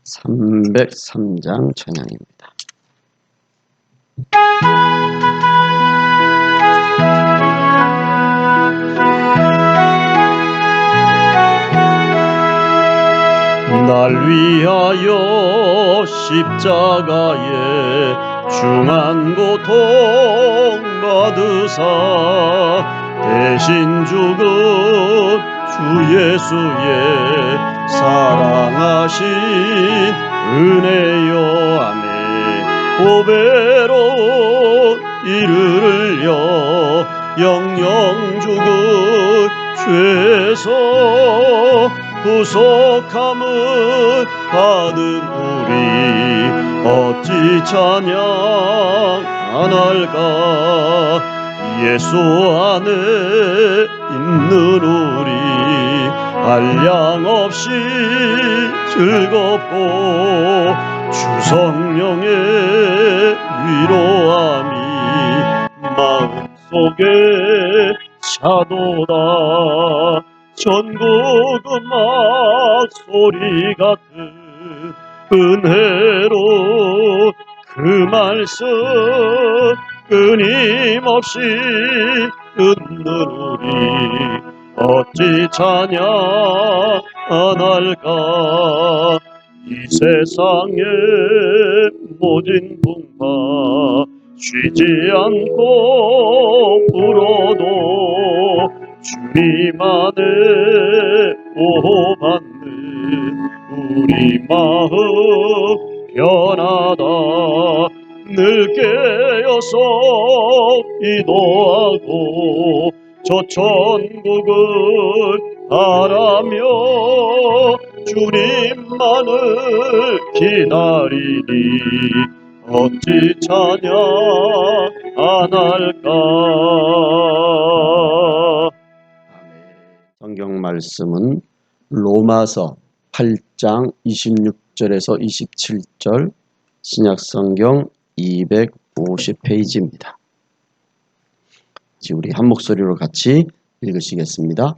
303장 찬양입니다. 날 위하여 십자가에 중한 고통 받으사 대신 죽은 주 예수의 사랑하신 은혜여 아멘. 보배로운 이를 흘려 영영 죽은 죄에서 구속함을 받은 우리 어찌 찬양 안 할까. 예수 안에 있는 우리 한량없이 즐겁고 주 성령의 위로함이 마음속에 차도다. 전국 음악 소리 같은 은혜로 그 말씀 끊임없이 듣는 우리 어찌 찬양 안 할까. 이 세상의 모든 풍파 쉬지 않고 불어도 주님 안에 보호받는 우리 마음 편하다. 늘 깨어서 기도하고 저 천국을 바라며 주님만을 기다리니 어찌 찬양 안 할까. 성경 말씀은 로마서 8장 26절에서 27절, 신약성경 250페이지입니다. 우리 한 목소리로 같이 읽으시겠습니다.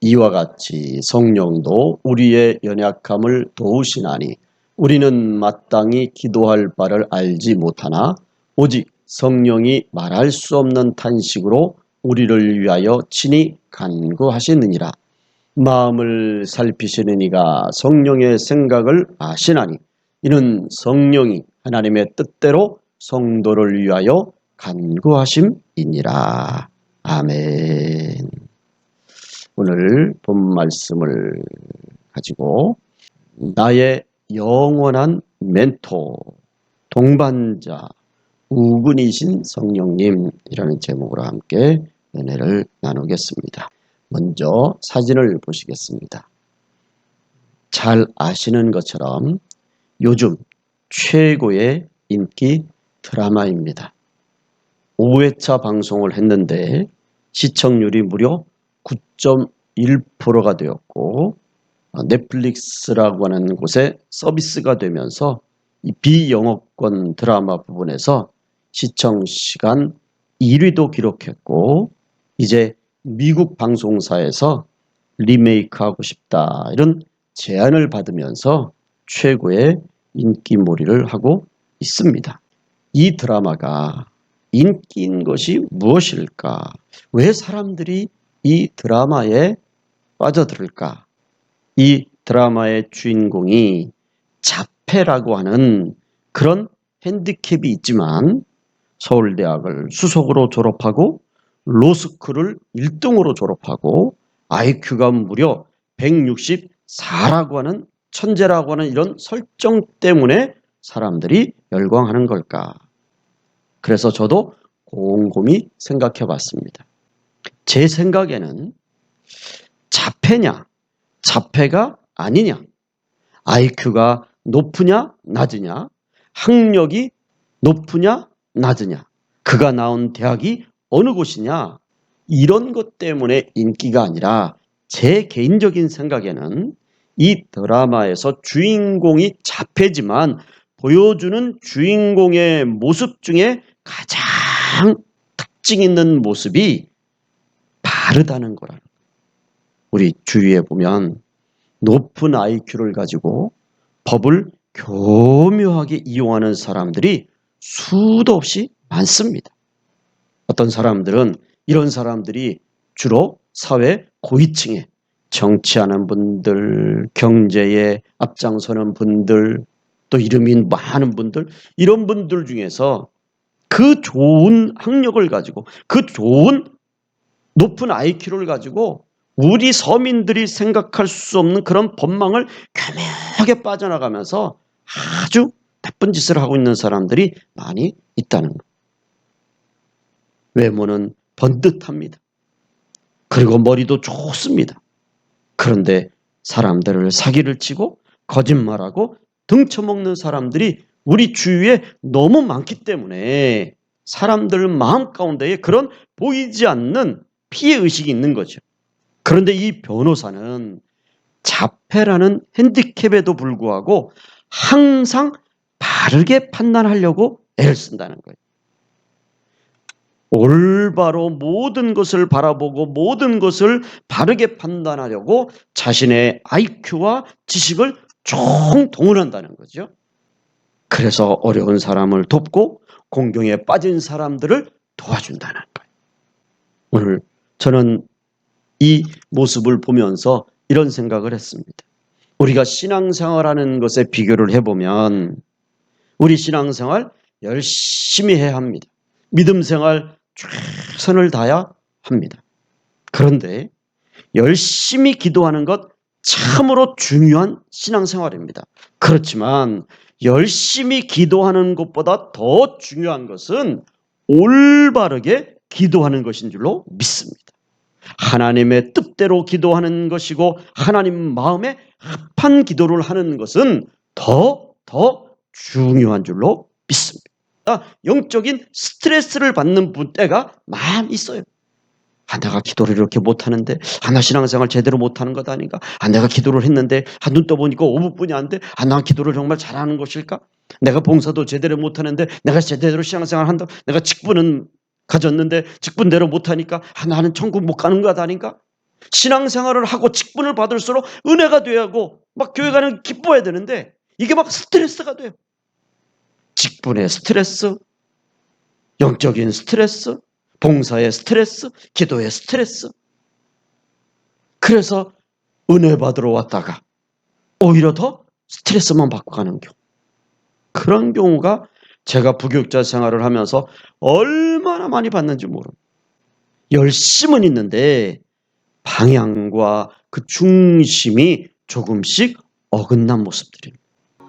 이와 같이 성령도 우리의 연약함을 도우시나니 우리는 마땅히 기도할 바를 알지 못하나 오직 성령이 말할 수 없는 탄식으로 우리를 위하여 친히 간구하시느니라. 마음을 살피시는 이가 성령의 생각을 아시나니 이는 성령이 하나님의 뜻대로 성도를 위하여 간구하심이니라. 아멘. 오늘 본 말씀을 가지고 나의 영원한 멘토, 동반자, 우군이신 성령님이라는 제목으로 함께 은혜를 나누겠습니다. 먼저 사진을 보시겠습니다. 잘 아시는 것처럼 요즘 최고의 인기 드라마입니다. 5회차 방송을 했는데 시청률이 무려 9.1%가 되었고 넷플릭스라고 하는 곳에 서비스가 되면서 이 비영어권 드라마 부분에서 시청시간 1위도 기록했고 이제 미국 방송사에서 리메이크하고 싶다 이런 제안을 받으면서 최고의 인기몰이를 하고 있습니다. 이 드라마가 인기인 것이 무엇일까? 왜 사람들이 이 드라마에 빠져들을까? 이 드라마의 주인공이 자폐라고 하는 그런 핸디캡이 있지만 서울대학을 수석으로 졸업하고 로스쿨을 1등으로 졸업하고 IQ가 무려 164라고 하는 천재라고 하는 이런 설정 때문에 사람들이 열광하는 걸까? 그래서 저도 곰곰이 생각해 봤습니다. 제 생각에는 자폐냐, 자폐가 아니냐, IQ가 높으냐, 낮으냐, 학력이 높으냐, 낮으냐, 그가 나온 대학이 어느 곳이냐, 이런 것 때문에 인기가 아니라 제 개인적인 생각에는 이 드라마에서 주인공이 자폐지만 보여주는 주인공의 모습 중에 가장 특징 있는 모습이 바르다는 거라는 거예요. 우리 주위에 보면 높은 IQ를 가지고 법을 교묘하게 이용하는 사람들이 수도 없이 많습니다. 어떤 사람들은 이런 사람들이 주로 사회 고위층에 정치하는 분들, 경제에 앞장서는 분들, 또 이름이 많은 분들, 이런 분들 중에서 그 좋은 학력을 가지고 그 좋은 높은 IQ를 가지고 우리 서민들이 생각할 수 없는 그런 법망을 교묘하게 빠져나가면서 아주 나쁜 짓을 하고 있는 사람들이 많이 있다는 것. 외모는 번듯합니다. 그리고 머리도 좋습니다. 그런데 사람들을 사기를 치고 거짓말하고 등쳐먹는 사람들이 우리 주위에 너무 많기 때문에 사람들 마음 가운데에 그런 보이지 않는 피해의식이 있는 거죠. 그런데 이 변호사는 자폐라는 핸디캡에도 불구하고 항상 바르게 판단하려고 애를 쓴다는 거예요. 올바로 모든 것을 바라보고 모든 것을 바르게 판단하려고 자신의 IQ와 지식을 총동원한다는 거죠. 그래서 어려운 사람을 돕고 공경에 빠진 사람들을 도와준다는 거예요. 오늘 저는 이 모습을 보면서 이런 생각을 했습니다. 우리가 신앙생활하는 것에 비교를 해보면 우리 신앙생활 열심히 해야 합니다. 믿음생활 최선을 다해야 합니다. 그런데 열심히 기도하는 것 참으로 중요한 신앙생활입니다. 그렇지만 열심히 기도하는 것보다 더 중요한 것은 올바르게 기도하는 것인 줄로 믿습니다. 하나님의 뜻대로 기도하는 것이고 하나님 마음에 합한 기도를 하는 것은 더 중요한 줄로 믿습니다. 영적인 스트레스를 받는 때가 많이 있어요. 내가 기도를 이렇게 못하는데 나 신앙생활 제대로 못하는 것 아닌가? 내가 기도를 했는데 눈 떠보니까 5분뿐이 안 돼? 나 기도를 정말 잘하는 것일까? 내가 봉사도 제대로 못하는데 내가 제대로 신앙생활 한다? 내가 직분은 가졌는데 직분대로 못하니까 나는 천국 못 가는 것 아닌가? 신앙생활을 하고 직분을 받을수록 은혜가 돼야 하고 막 교회 가는 기뻐해야 되는데 이게 막 스트레스가 돼요. 직분의 스트레스, 영적인 스트레스, 봉사의 스트레스, 기도의 스트레스. 그래서 은혜 받으러 왔다가 오히려 더 스트레스만 받고 가는 경우. 그런 경우가 제가 부교육자 생활을 하면서 얼마나 많이 받는지 모릅니다. 열심은 있는데 방향과 그 중심이 조금씩 어긋난 모습들입니다.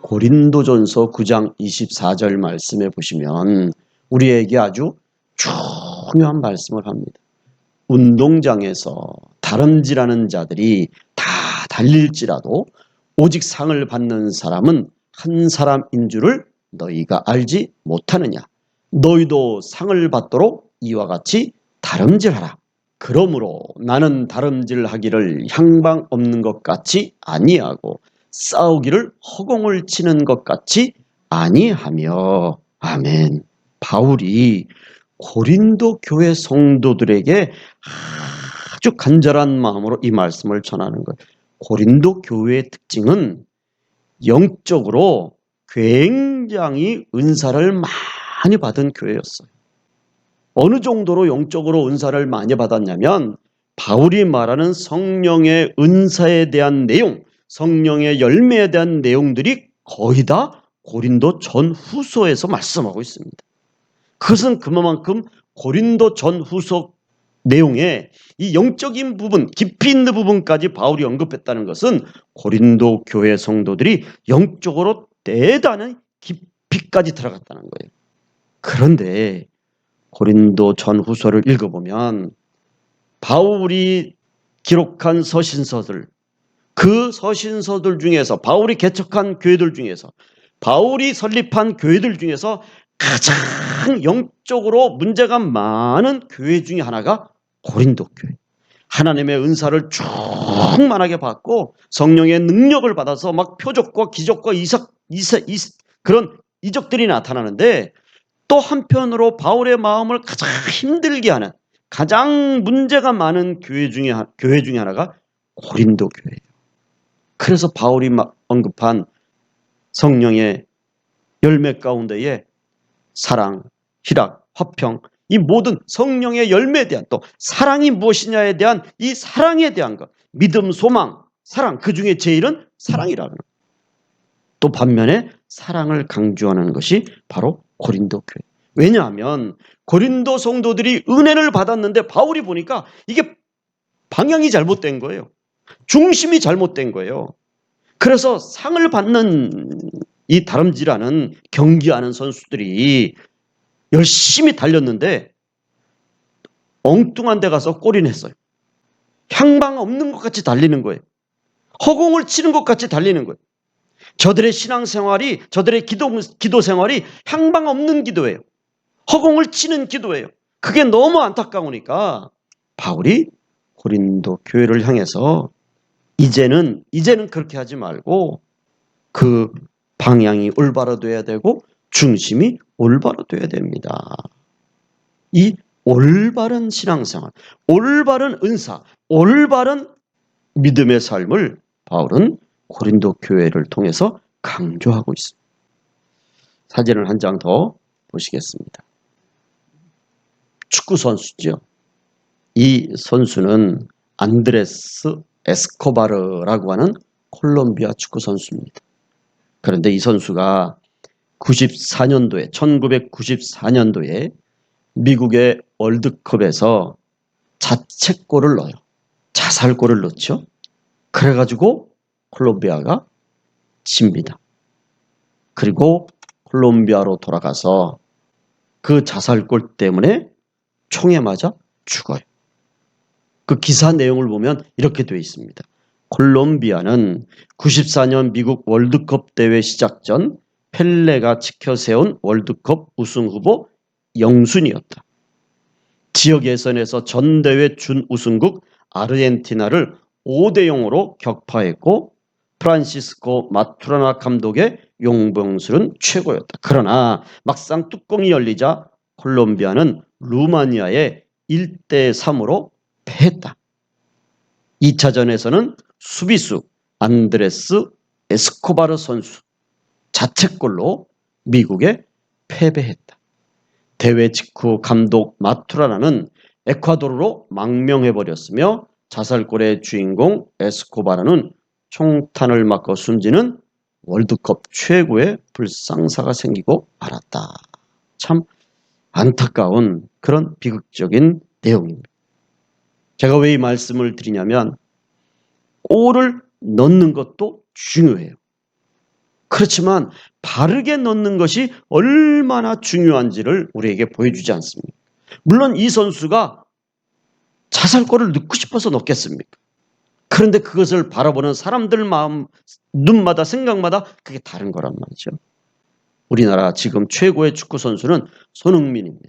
고린도전서 9장 24절 말씀에 보시면 우리에게 아주 중요한 말씀을 합니다. 운동장에서 다름질하는 자들이 다 달릴지라도 오직 상을 받는 사람은 한 사람인 줄을 너희가 알지 못하느냐. 너희도 상을 받도록 이와 같이 다름질하라. 그러므로 나는 다름질하기를 향방 없는 것 같이 아니하고 싸우기를 허공을 치는 것 같이 아니하며. 아멘. 바울이 고린도 교회 성도들에게 아주 간절한 마음으로 이 말씀을 전하는 거예요. 고린도 교회의 특징은 영적으로 굉장히 은사를 많이 받은 교회였어요. 어느 정도로 영적으로 은사를 많이 받았냐면 바울이 말하는 성령의 은사에 대한 내용, 성령의 열매에 대한 내용들이 거의 다 고린도 전후서에서 말씀하고 있습니다. 그것은 그만큼 고린도 전후서 내용에 이 영적인 부분, 깊이 있는 부분까지 바울이 언급했다는 것은 고린도 교회 성도들이 영적으로 대단한 깊이까지 들어갔다는 거예요. 그런데 고린도 전후서를 읽어보면 바울이 기록한 서신서들, 그 서신서들 중에서 바울이 개척한 교회들 중에서 바울이 설립한 교회들 중에서 가장 영적으로 문제가 많은 교회 중에 하나가 고린도 교회. 하나님의 은사를 충만하게 받고 성령의 능력을 받아서 막 표적과 기적과 그런 이적들이 나타나는데 또 한편으로 바울의 마음을 가장 힘들게 하는 가장 문제가 많은 교회 중에 하나가 고린도 교회예요. 그래서 바울이 언급한 성령의 열매 가운데에 사랑, 희락, 화평, 이 모든 성령의 열매에 대한, 또 사랑이 무엇이냐에 대한 이 사랑에 대한 것, 믿음, 소망, 사랑, 그 중에 제일은 사랑이라는 것. 또 반면에 사랑을 강조하는 것이 바로 고린도 교회. 왜냐하면 고린도 성도들이 은혜를 받았는데 바울이 보니까 이게 방향이 잘못된 거예요. 중심이 잘못된 거예요. 그래서 상을 받는 이 다름질하는 경기하는 선수들이 열심히 달렸는데 엉뚱한 데 가서 골이 냈어요. 향방 없는 것 같이 달리는 거예요. 허공을 치는 것 같이 달리는 거예요. 저들의 신앙생활이, 저들의 기도 생활이 향방 없는 기도예요. 허공을 치는 기도예요. 그게 너무 안타까우니까 바울이 고린도 교회를 향해서 이제는 그렇게 하지 말고 그 방향이 올바로돼야 되고 중심이 올바로돼야 됩니다. 이 올바른 신앙생활, 올바른 은사, 올바른 믿음의 삶을 바울은 고린도 교회를 통해서 강조하고 있습니다. 사진을 한 장 더 보시겠습니다. 축구 선수죠. 이 선수는 안드레스 에스코바르라고 하는 콜롬비아 축구 선수입니다. 그런데 이 선수가 1994년도에 미국의 월드컵에서 자책골을 넣어요. 자살골을 넣죠. 그래가지고 콜롬비아가 집니다. 그리고 콜롬비아로 돌아가서 그 자살골 때문에 총에 맞아 죽어요. 그 기사 내용을 보면 이렇게 되어 있습니다. 콜롬비아는 94년 미국 월드컵 대회 시작 전 펠레가 지켜세운 월드컵 우승 후보 영순이었다. 지역 예선에서 전 대회 준우승국 아르헨티나를 5대0으로 격파했고 프란시스코 마투라나 감독의 용병술은 최고였다. 그러나 막상 뚜껑이 열리자 콜롬비아는 루마니아에 1대3으로 패했다. 2차전에서는 수비수 안드레스 에스코바르 선수 자책골로 미국에 패배했다. 대회 직후 감독 마투라나는 에콰도르로 망명해버렸으며 자살골의 주인공 에스코바르는 총탄을 맞고 숨지는 월드컵 최고의 불상사가 생기고 말았다. 참 안타까운 그런 비극적인 내용입니다. 제가 왜 이 말씀을 드리냐면 골을 넣는 것도 중요해요. 그렇지만 바르게 넣는 것이 얼마나 중요한지를 우리에게 보여주지 않습니까? 물론 이 선수가 자살골을 넣고 싶어서 넣겠습니까? 그런데 그것을 바라보는 사람들 마음, 눈마다 생각마다 그게 다른 거란 말이죠. 우리나라 지금 최고의 축구 선수는 손흥민입니다.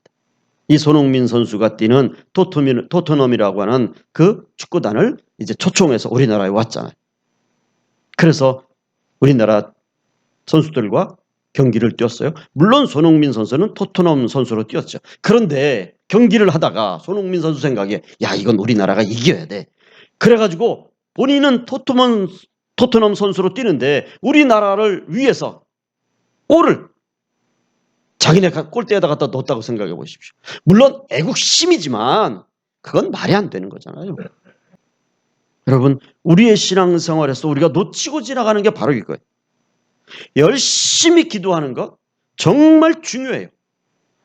이 손흥민 선수가 뛰는 토트넘이라고 하는 그 축구단을 이제 초청해서 우리나라에 왔잖아요. 그래서 우리나라 선수들과 경기를 뛰었어요. 물론 손흥민 선수는 토트넘 선수로 뛰었죠. 그런데 경기를 하다가 손흥민 선수 생각에 야 이건 우리나라가 이겨야 돼. 그래가지고 본인은 토트넘 선수로 뛰는데 우리나라를 위해서 골을 자기네 골대에다 갖다 넣었다고 생각해 보십시오. 물론 애국심이지만 그건 말이 안 되는 거잖아요. 여러분 우리의 신앙생활에서 우리가 놓치고 지나가는 게 바로 이거예요. 열심히 기도하는 것 정말 중요해요.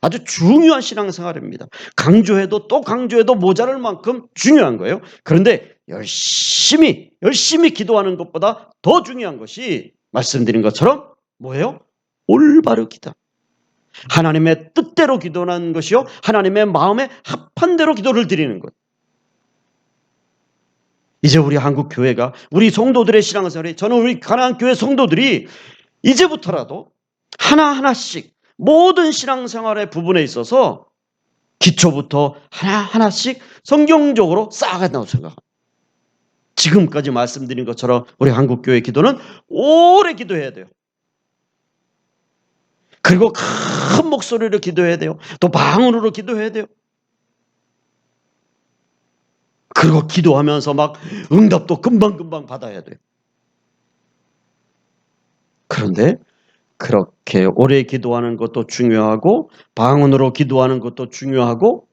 아주 중요한 신앙생활입니다. 강조해도 또 강조해도 모자랄 만큼 중요한 거예요. 그런데 열심히 기도하는 것보다 더 중요한 것이 말씀드린 것처럼 뭐예요? 올바르 기도. 하나님의 뜻대로 기도하는 것이요. 하나님의 마음에 합한 대로 기도를 드리는 것. 이제 우리 한국 교회가 우리 성도들의 신앙생활이 저는 우리 가나안 교회 성도들이 이제부터라도 하나하나씩 모든 신앙생활의 부분에 있어서 기초부터 하나하나씩 성경적으로 쌓아간다고 생각합니다. 지금까지 말씀드린 것처럼 우리 한국교회 기도는 오래 기도해야 돼요. 그리고 큰 목소리로 기도해야 돼요. 또 방언으로 기도해야 돼요. 그리고 기도하면서 막 응답도 금방금방 받아야 돼요. 그런데 그렇게 오래 기도하는 것도 중요하고 방언으로 기도하는 것도 중요하고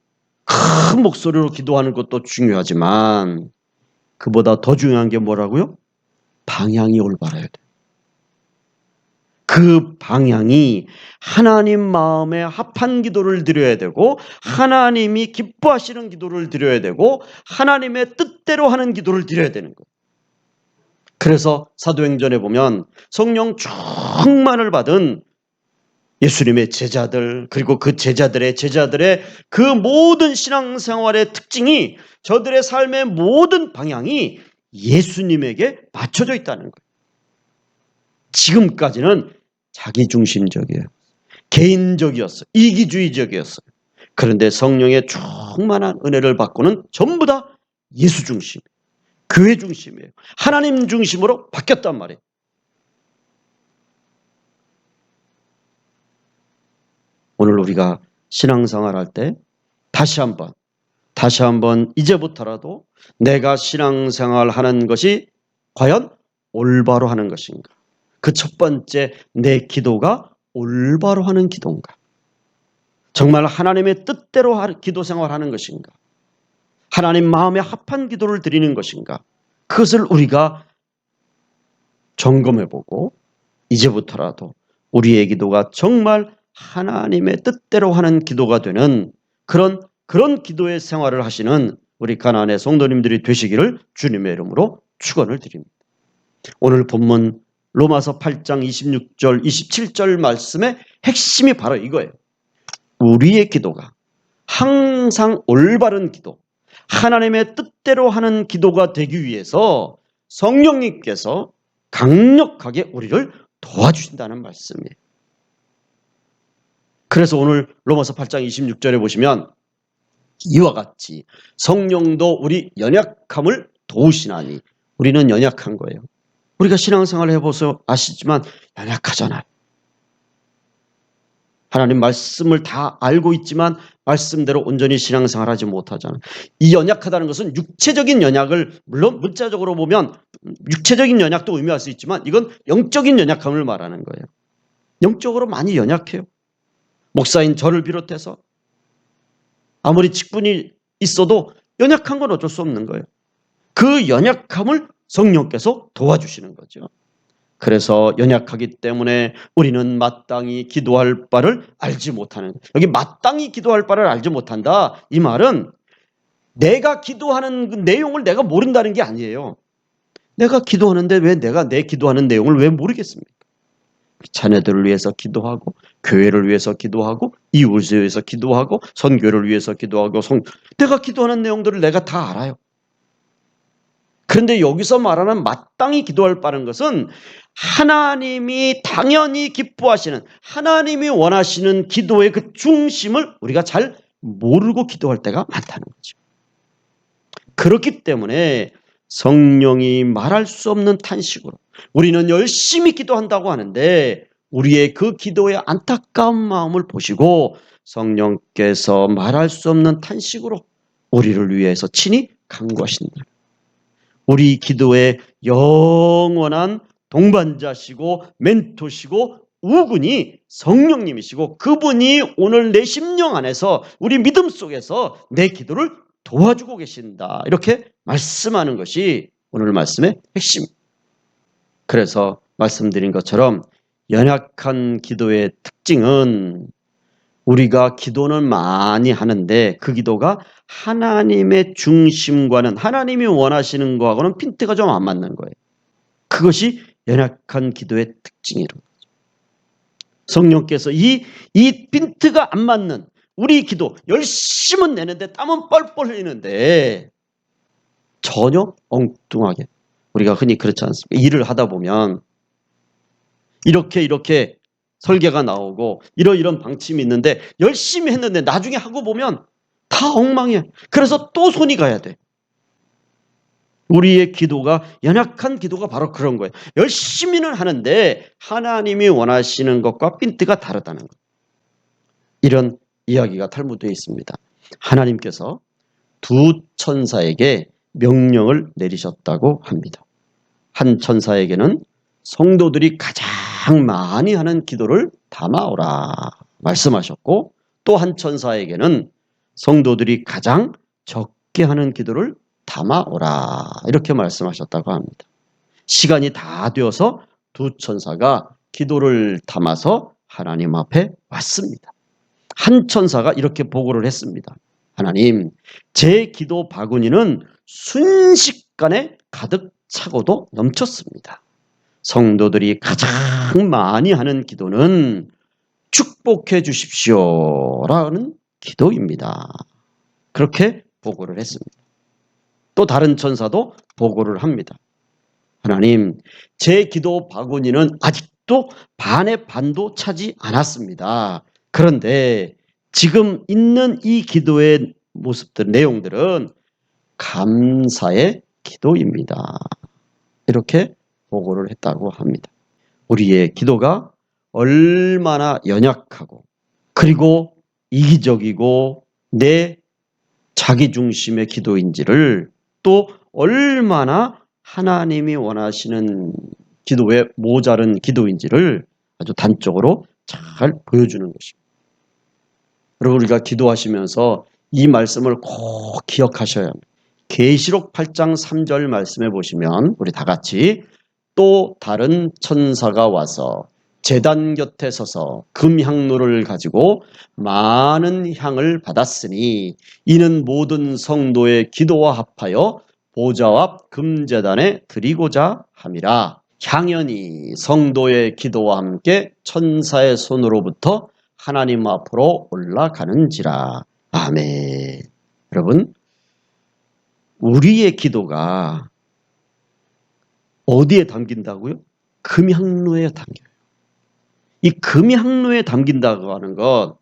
큰 목소리로 기도하는 것도 중요하지만 그보다 더 중요한 게 뭐라고요? 방향이 올바라야 돼. 그 방향이 하나님 마음에 합한 기도를 드려야 되고 하나님이 기뻐하시는 기도를 드려야 되고 하나님의 뜻대로 하는 기도를 드려야 되는 거예요. 그래서 사도행전에 보면 성령 충만을 받은 예수님의 제자들 그리고 그 제자들의 그 모든 신앙생활의 특징이 저들의 삶의 모든 방향이 예수님에게 맞춰져 있다는 거예요. 지금까지는 자기중심적이에요. 개인적이었어요. 이기주의적이었어요. 그런데 성령의 충만한 은혜를 받고는 전부 다 예수 중심, 교회 중심이에요. 하나님 중심으로 바뀌었단 말이에요. 오늘 우리가 신앙생활 할 때 다시 한번 이제부터라도 내가 신앙생활 하는 것이 과연 올바로 하는 것인가? 그 첫 번째 내 기도가 올바로 하는 기도인가? 정말 하나님의 뜻대로 기도 생활하는 것인가? 하나님 마음에 합한 기도를 드리는 것인가? 그것을 우리가 점검해보고 이제부터라도 우리의 기도가 정말 하나님의 뜻대로 하는 기도가 되는 그런 기도의 생활을 하시는 우리 가나안의 성도님들이 되시기를 주님의 이름으로 축원을 드립니다. 오늘 본문 로마서 8장 26절 27절 말씀의 핵심이 바로 이거예요. 우리의 기도가 항상 올바른 기도, 하나님의 뜻대로 하는 기도가 되기 위해서 성령님께서 강력하게 우리를 도와주신다는 말씀이에요. 그래서 오늘 로마서 8장 26절에 보시면 이와 같이 성령도 우리 연약함을 도우시나니 우리는 연약한 거예요. 우리가 신앙생활을 해보서 아시지만 연약하잖아요. 하나님 말씀을 다 알고 있지만 말씀대로 온전히 신앙생활하지 못하잖아요. 이 연약하다는 것은 육체적인 연약을 물론 문자적으로 보면 육체적인 연약도 의미할 수 있지만 이건 영적인 연약함을 말하는 거예요. 영적으로 많이 연약해요. 목사인 저를 비롯해서 아무리 직분이 있어도 연약한 건 어쩔 수 없는 거예요. 그 연약함을 성령께서 도와주시는 거죠. 그래서 연약하기 때문에 우리는 마땅히 기도할 바를 알지 못하는, 여기 마땅히 기도할 바를 알지 못한다, 이 말은 내가 기도하는 그 내용을 내가 모른다는 게 아니에요. 내가 기도하는데 왜 내가 내 기도하는 내용을 왜 모르겠습니까? 자녀들을 위해서 기도하고 교회를 위해서 기도하고 이웃을 위해서 기도하고 선교를 위해서 기도하고 내가 기도하는 내용들을 내가 다 알아요. 그런데 여기서 말하는 마땅히 기도할 바는 것은 하나님이 당연히 기뻐하시는, 하나님이 원하시는 기도의 그 중심을 우리가 잘 모르고 기도할 때가 많다는 거죠. 그렇기 때문에 성령이 말할 수 없는 탄식으로 우리는 열심히 기도한다고 하는데 우리의 그 기도의 안타까운 마음을 보시고 성령께서 말할 수 없는 탄식으로 우리를 위해서 친히 간구하신다. 우리 기도의 영원한 동반자시고 멘토시고 우군이 성령님이시고 그분이 오늘 내 심령 안에서 우리 믿음 속에서 내 기도를 도와주고 계신다. 이렇게 말씀하는 것이 오늘 말씀의 핵심. 그래서 말씀드린 것처럼 연약한 기도의 특징은 우리가 기도는 많이 하는데 그 기도가 하나님의 중심과는 하나님이 원하시는 거하고는 핀트가 좀 안 맞는 거예요. 그것이 연약한 기도의 특징이라는 거죠. 성령께서 이 핀트가 안 맞는 우리 기도 열심은 내는데 땀은 뻘뻘 흘리는데 전혀 엉뚱하게 우리가 흔히 그렇지 않습니까? 일을 하다 보면 이렇게 설계가 나오고 이런 방침이 있는데 열심히 했는데 나중에 하고 보면 다 엉망이야. 그래서 또 손이 가야 돼. 우리의 기도가 연약한 기도가 바로 그런 거예요. 열심히는 하는데 하나님이 원하시는 것과 핀트가 다르다는 것. 이런 이야기가 탈무드에 있습니다. 하나님께서 두 천사에게 명령을 내리셨다고 합니다. 한 천사에게는 성도들이 가장 가장 많이 하는 기도를 담아오라 말씀하셨고, 또 한 천사에게는 성도들이 가장 적게 하는 기도를 담아오라 이렇게 말씀하셨다고 합니다. 시간이 다 되어서 두 천사가 기도를 담아서 하나님 앞에 왔습니다. 한 천사가 이렇게 보고를 했습니다. 하나님, 제 기도 바구니는 순식간에 가득 차고도 넘쳤습니다. 성도들이 가장 많이 하는 기도는 축복해 주십시오라는 기도입니다. 그렇게 보고를 했습니다. 또 다른 천사도 보고를 합니다. 하나님, 제 기도 바구니는 아직도 반의 반도 차지 않았습니다. 그런데 지금 있는 이 기도의 모습들, 내용들은 감사의 기도입니다. 이렇게 보고를 했다고 합니다. 우리의 기도가 얼마나 연약하고 그리고 이기적이고 내 자기중심의 기도인지를, 또 얼마나 하나님이 원하시는 기도에 모자른 기도인지를 아주 단적으로 잘 보여주는 것입니다. 여러분, 우리가 기도하시면서 이 말씀을 꼭 기억하셔야 합니다. 계시록 8장 3절 말씀해 보시면 우리 다 같이, 또 다른 천사가 와서 제단 곁에 서서 금향로를 가지고 많은 향을 받았으니 이는 모든 성도의 기도와 합하여 보좌 앞 금제단에 드리고자 함이라. 향연이 성도의 기도와 함께 천사의 손으로부터 하나님 앞으로 올라가는지라. 아멘. 여러분, 우리의 기도가 어디에 담긴다고요? 금향로에 담겨요. 이 금향로에 담긴다고 하는 것,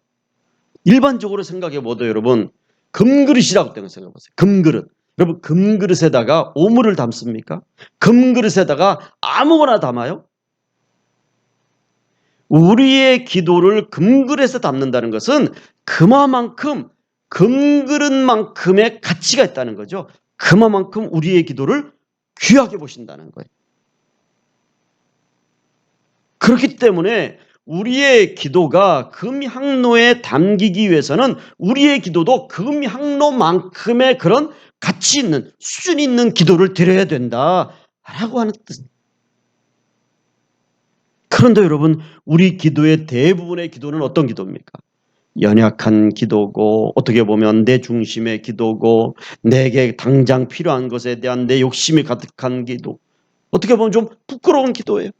일반적으로 생각해 보도 여러분, 금그릇이라고 생각해 보세요. 금그릇. 여러분, 금그릇에다가 오물을 담습니까? 금그릇에다가 아무거나 담아요? 우리의 기도를 금그릇에 담는다는 것은 그만큼, 금그릇만큼의 가치가 있다는 거죠. 그만큼 우리의 기도를 귀하게 보신다는 거예요. 그렇기 때문에 우리의 기도가 금향로에 담기기 위해서는 우리의 기도도 금향로만큼의 그런 가치 있는, 수준 있는 기도를 드려야 된다라고 하는 뜻. 그런데 여러분, 우리 기도의 대부분의 기도는 어떤 기도입니까? 연약한 기도고, 어떻게 보면 내 중심의 기도고, 내게 당장 필요한 것에 대한 내 욕심이 가득한 기도, 어떻게 보면 좀 부끄러운 기도예요.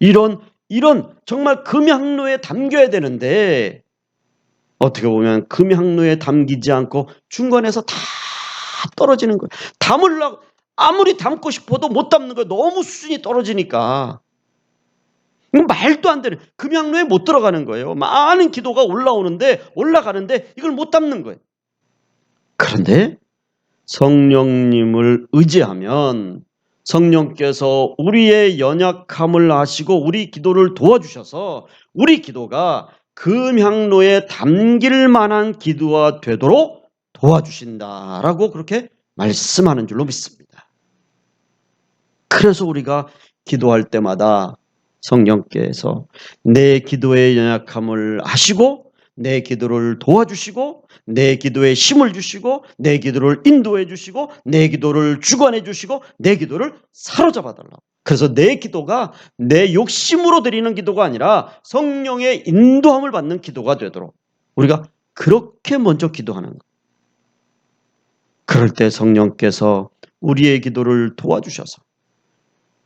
이런 정말 금향로에 담겨야 되는데, 어떻게 보면 금향로에 담기지 않고 중간에서 다 떨어지는 거예요. 담으려고 아무리 담고 싶어도 못 담는 거예요. 너무 수준이 떨어지니까. 말도 안 되는, 금향로에 못 들어가는 거예요. 많은 기도가 올라가는데 이걸 못 담는 거예요. 그런데 성령님을 의지하면 성령께서 우리의 연약함을 아시고 우리 기도를 도와주셔서 우리 기도가 금향로에 담길 만한 기도가 되도록 도와주신다라고 그렇게 말씀하는 줄로 믿습니다. 그래서 우리가 기도할 때마다 성령께서 내 기도의 연약함을 아시고 내 기도를 도와주시고 내 기도에 힘을 주시고 내 기도를 인도해 주시고 내 기도를 주관해 주시고 내 기도를 사로잡아 달라고. 그래서 내 기도가 내 욕심으로 드리는 기도가 아니라 성령의 인도함을 받는 기도가 되도록 우리가 그렇게 먼저 기도하는 거예요. 그럴 때 성령께서 우리의 기도를 도와주셔서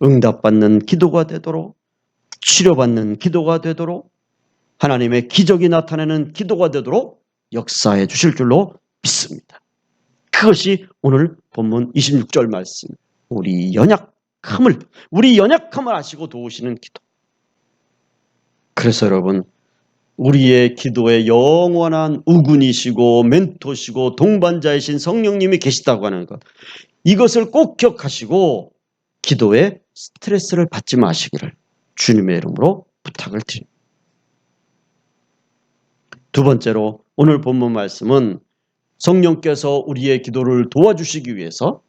응답받는 기도가 되도록, 치료받는 기도가 되도록, 하나님의 기적이 나타나는 기도가 되도록 역사해 주실 줄로 믿습니다. 그것이 오늘 본문 26절 말씀, 우리 연약함을 아시고 도우시는 기도. 그래서 여러분, 우리의 기도에 영원한 우군이시고 멘토시고 동반자이신 성령님이 계시다고 하는 것, 이것을 꼭 기억하시고 기도에 스트레스를 받지 마시기를 주님의 이름으로 부탁을 드립니다. 두 번째로 오늘 본문 말씀은 성령께서 우리의 기도를 도와주시기 위해서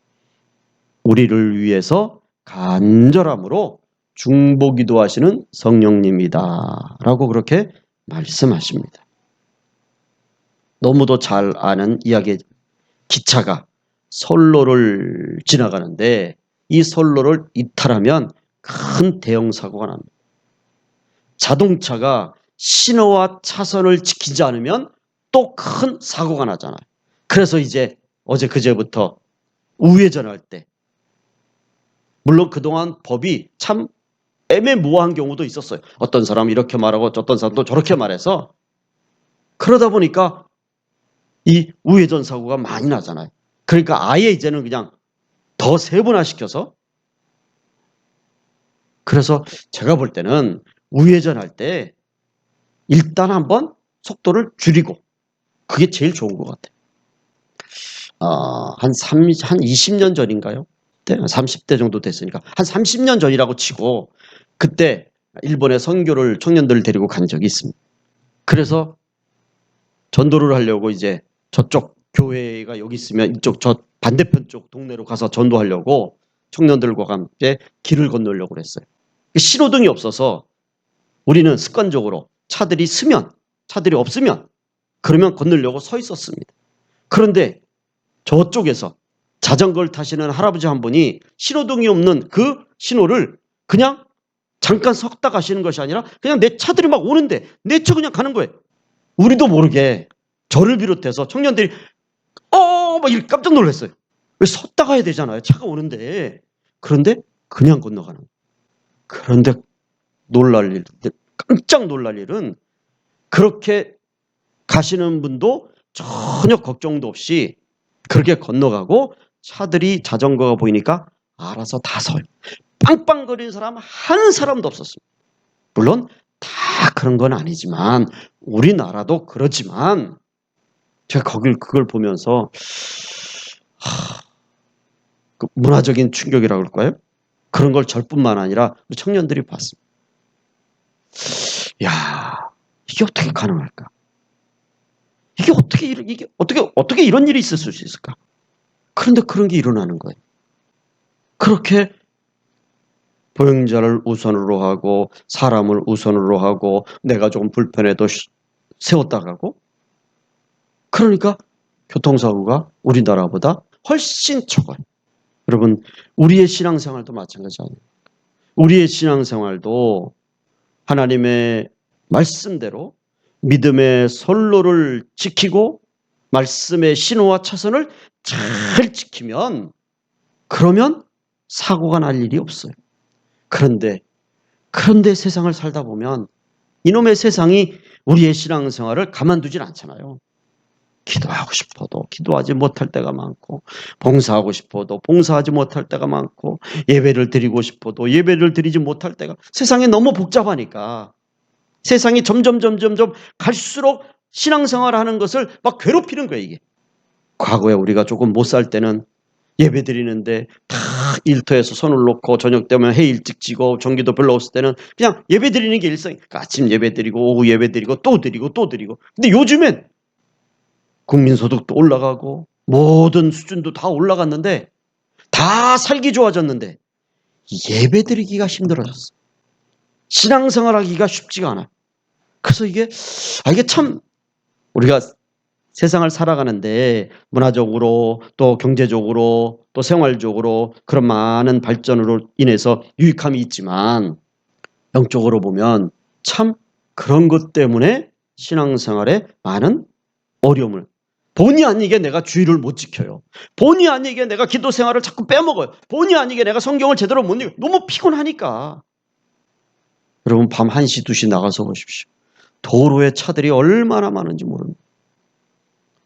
우리를 위해서 간절함으로 중보기도하시는 성령님이다 라고 그렇게 말씀하십니다. 너무도 잘 아는 이야기, 기차가 선로를 지나가는데 이 선로를 이탈하면 큰 대형 사고가 납니다. 자동차가 신호와 차선을 지키지 않으면 또 큰 사고가 나잖아요. 그래서 이제 어제 그제부터 우회전할 때, 물론 그동안 법이 참 애매모호한 경우도 있었어요. 어떤 사람은 이렇게 말하고 어떤 사람도 저렇게 말해서, 그러다 보니까 이 우회전 사고가 많이 나잖아요. 그러니까 아예 이제는 그냥 더 세분화시켜서, 그래서 제가 볼 때는 우회전할 때 일단 한번 속도를 줄이고, 그게 제일 좋은 것 같아요. 한 20년 전인가요? 30대 정도 됐으니까 한 30년 전이라고 치고, 그때 일본에 선교를 청년들을 데리고 간 적이 있습니다. 그래서 전도를 하려고 이제 저쪽 교회가 여기 있으면 이쪽 저 반대편 쪽 동네로 가서 전도하려고 청년들과 함께 길을 건너려고 그랬어요. 신호등이 없어서 우리는 습관적으로 차들이 없으면 그러면 건너려고 서 있었습니다. 그런데 저쪽에서 자전거를 타시는 할아버지 한 분이 신호등이 없는 그 신호를 그냥 잠깐 섰다 가시는 것이 아니라 그냥 내 차들이 막 오는데 내 차 그냥 가는 거예요. 우리도 모르게 저를 비롯해서 청년들이 막 이렇게 깜짝 놀랐어요. 왜 섰다 가야 되잖아요. 차가 오는데. 그런데 그냥 건너가는 거예요. 그런데 깜짝 놀랄 일은, 그렇게 가시는 분도 전혀 걱정도 없이 그렇게 건너가고, 차들이 자전거가 보이니까 알아서 다 서요. 빵빵거리는 사람 한 사람도 없었습니다. 물론 다 그런 건 아니지만, 우리나라도 그렇지만, 제가 그걸 보면서 그 문화적인 충격이라고 그럴까요? 그런 걸 저뿐만 아니라 청년들이 봤습니다. 야, 이게 어떻게 가능할까? 이게 어떻게 이런 일이 있을 수 있을까? 그런데 그런 게 일어나는 거예요. 그렇게 보행자를 우선으로 하고 사람을 우선으로 하고 내가 조금 불편해도 세웠다 가고, 그러니까 교통사고가 우리나라보다 훨씬 적어요. 여러분, 우리의 신앙생활도 마찬가지 아니에요. 우리의 신앙생활도 하나님의 말씀대로 믿음의 선로를 지키고 말씀의 신호와 차선을 잘 지키면, 그러면 사고가 날 일이 없어요. 그런데 세상을 살다 보면 이놈의 세상이 우리의 신앙생활을 가만두질 않잖아요. 기도하고 싶어도 기도하지 못할 때가 많고, 봉사하고 싶어도 봉사하지 못할 때가 많고, 예배를 드리고 싶어도 예배를 드리지 못할 때가, 세상이 너무 복잡하니까 세상이 점점 갈수록 신앙생활하는 것을 막 괴롭히는 거예요. 이게 과거에 우리가 조금 못 살 때는 예배 드리는데 다 일터에서 손을 놓고 저녁 되면 해 일찍 지고 전기도 별로 없을 때는 그냥 예배 드리는 게 일상. 그러니까 아침 예배 드리고 오후 예배 드리고 또 드리고. 근데 요즘엔 국민소득도 올라가고 모든 수준도 다 올라갔는데, 다 살기 좋아졌는데 예배 드리기가 힘들어졌어. 신앙생활하기가 쉽지가 않아요. 그래서 이게 참, 우리가 세상을 살아가는데 문화적으로 또 경제적으로 또 생활적으로 그런 많은 발전으로 인해서 유익함이 있지만, 영적으로 보면 참 그런 것 때문에 신앙생활에 많은 어려움을, 본의 아니게 내가 주의를 못 지켜요. 본의 아니게 내가 기도 생활을 자꾸 빼먹어요. 본의 아니게 내가 성경을 제대로 못 읽어요. 너무 피곤하니까. 여러분, 밤 1시, 2시 나가서 보십시오. 도로에 차들이 얼마나 많은지 모릅니다.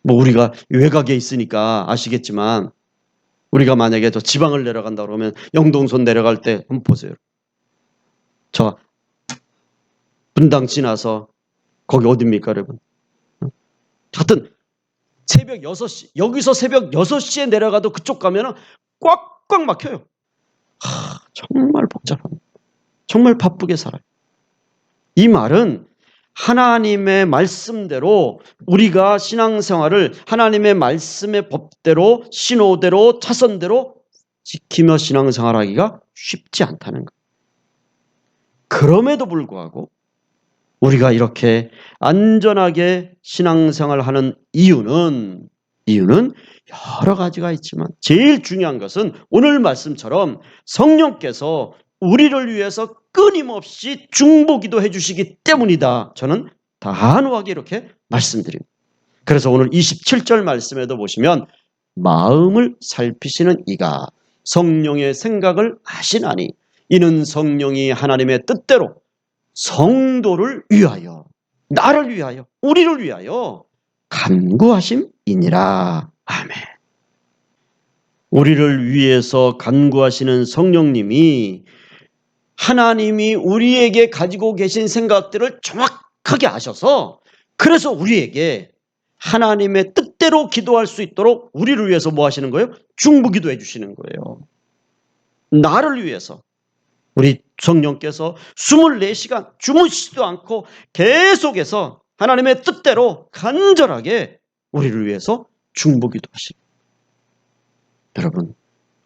우리가 외곽에 있으니까 아시겠지만, 우리가 만약에 저 지방을 내려간다 그러면 영동선 내려갈 때 한번 보세요. 저 분당 지나서 거기 어딥니까, 여러분? 하여튼 새벽 6시, 여기서 새벽 6시에 내려가도 그쪽 가면은 꽉꽉 막혀요. 정말 복잡합니다. 정말 바쁘게 살아요. 이 말은 하나님의 말씀대로 우리가 신앙생활을 하나님의 말씀의 법대로 신호대로 차선대로 지키며 신앙생활하기가 쉽지 않다는 것. 그럼에도 불구하고 우리가 이렇게 안전하게 신앙생활하는 이유는 여러 가지가 있지만 제일 중요한 것은 오늘 말씀처럼 성령께서 우리를 위해서 끊임없이 중보기도 해주시기 때문이다. 저는 단호하게 이렇게 말씀드립니다. 그래서 오늘 27절 말씀에도 보시면 마음을 살피시는 이가 성령의 생각을 아시나니 이는 성령이 하나님의 뜻대로 성도를 위하여, 나를 위하여, 우리를 위하여 간구하심이니라. 아멘. 우리를 위해서 간구하시는 성령님이 하나님이 우리에게 가지고 계신 생각들을 정확하게 아셔서 그래서 우리에게 하나님의 뜻대로 기도할 수 있도록 우리를 위해서 뭐 하시는 거예요? 중보기도 해주시는 거예요. 나를 위해서. 우리 성령께서 24시간 주무시지도 않고 계속해서 하나님의 뜻대로 간절하게 우리를 위해서 중보기도 하십니다. 여러분,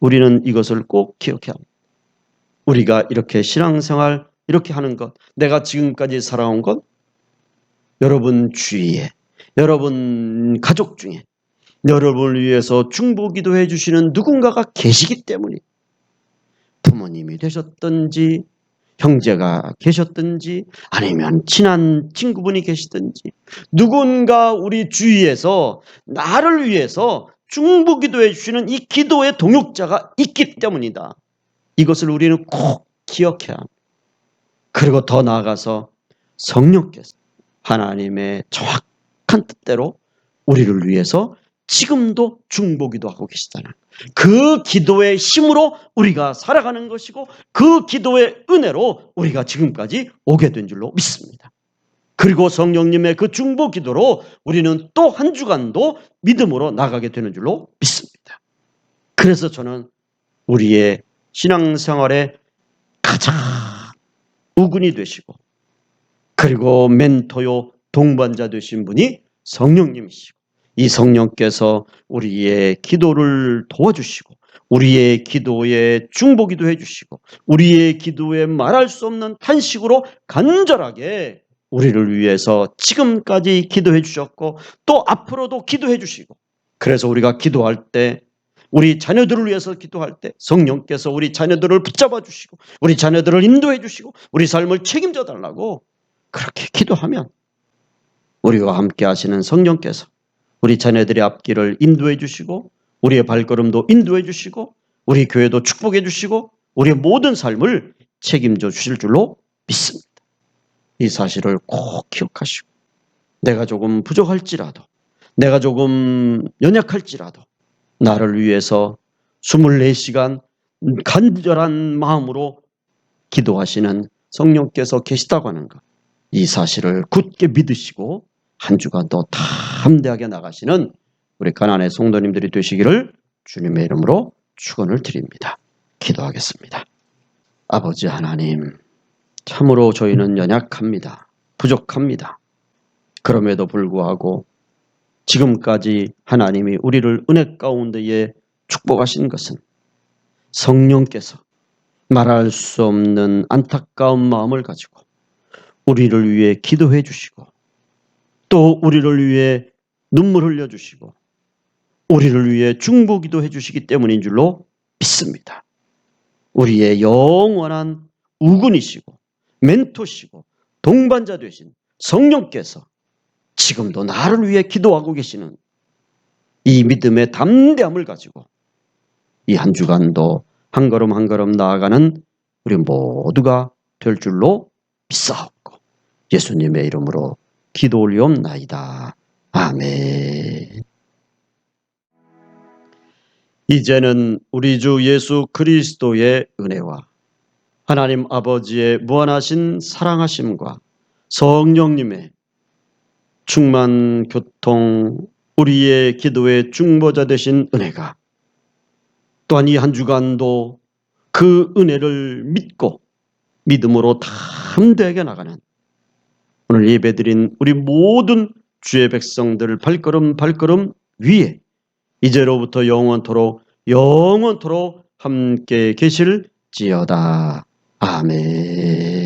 우리는 이것을 꼭 기억해야 합니다. 우리가 이렇게 신앙생활 이렇게 하는 것, 내가 지금까지 살아온 것, 여러분 주위에, 여러분 가족 중에 여러분을 위해서 중보기도 해주시는 누군가가 계시기 때문에 부모님이 되셨든지 형제가 계셨든지 아니면 친한 친구분이 계시든지 누군가 우리 주위에서 나를 위해서 중보기도해 주시는 이 기도의 동역자가 있기 때문이다. 이것을 우리는 꼭 기억해야 합니다. 그리고 더 나아가서 성령께서 하나님의 정확한 뜻대로 우리를 위해서 지금도 중보기도 하고 계시다는 그 기도의 힘으로 우리가 살아가는 것이고 그 기도의 은혜로 우리가 지금까지 오게 된 줄로 믿습니다. 그리고 성령님의 그 중보기도로 우리는 또 한 주간도 믿음으로 나가게 되는 줄로 믿습니다. 그래서 저는 우리의 신앙생활에 가장 우군이 되시고 그리고 멘토요 동반자 되신 분이 성령님이시고 이 성령께서 우리의 기도를 도와주시고 우리의 기도에 중보기도 해주시고 우리의 기도에 말할 수 없는 탄식으로 간절하게 우리를 위해서 지금까지 기도해 주셨고 또 앞으로도 기도해 주시고 그래서 우리가 기도할 때 우리 자녀들을 위해서 기도할 때 성령께서 우리 자녀들을 붙잡아 주시고 우리 자녀들을 인도해 주시고 우리 삶을 책임져 달라고 그렇게 기도하면 우리와 함께 하시는 성령께서 우리 자녀들의 앞길을 인도해 주시고 우리의 발걸음도 인도해 주시고 우리 교회도 축복해 주시고 우리의 모든 삶을 책임져 주실 줄로 믿습니다. 이 사실을 꼭 기억하시고 내가 조금 부족할지라도 내가 조금 연약할지라도 나를 위해서 24시간 간절한 마음으로 기도하시는 성령께서 계시다고 하는 것. 이 사실을 굳게 믿으시고 한 주간도 담대하게 나가시는 우리 가나안의 성도님들이 되시기를 주님의 이름으로 축원을 드립니다. 기도하겠습니다. 아버지 하나님, 참으로 저희는 연약합니다. 부족합니다. 그럼에도 불구하고 지금까지 하나님이 우리를 은혜 가운데에 축복하신 것은 성령께서 말할 수 없는 안타까운 마음을 가지고 우리를 위해 기도해 주시고 또 우리를 위해 눈물 흘려 주시고 우리를 위해 중보기도 해주시기 때문인 줄로 믿습니다. 우리의 영원한 우군이시고 멘토시고 동반자 되신 성령께서 지금도 나를 위해 기도하고 계시는 이 믿음의 담대함을 가지고 이 한 주간도 한 걸음 한 걸음 나아가는 우리 모두가 될 줄로 믿사옵고 예수님의 이름으로 기도 올리옵나이다. 아멘. 이제는 우리 주 예수 그리스도의 은혜와 하나님 아버지의 무한하신 사랑하심과 성령님의 충만 교통, 우리의 기도의 중보자 되신 은혜가 또한 이 한 주간도 그 은혜를 믿고 믿음으로 담대하게 나가는 오늘 예배드린 우리 모든 주의 백성들 발걸음 발걸음 위에 이제로부터 영원토록 함께 계실지어다. 아멘.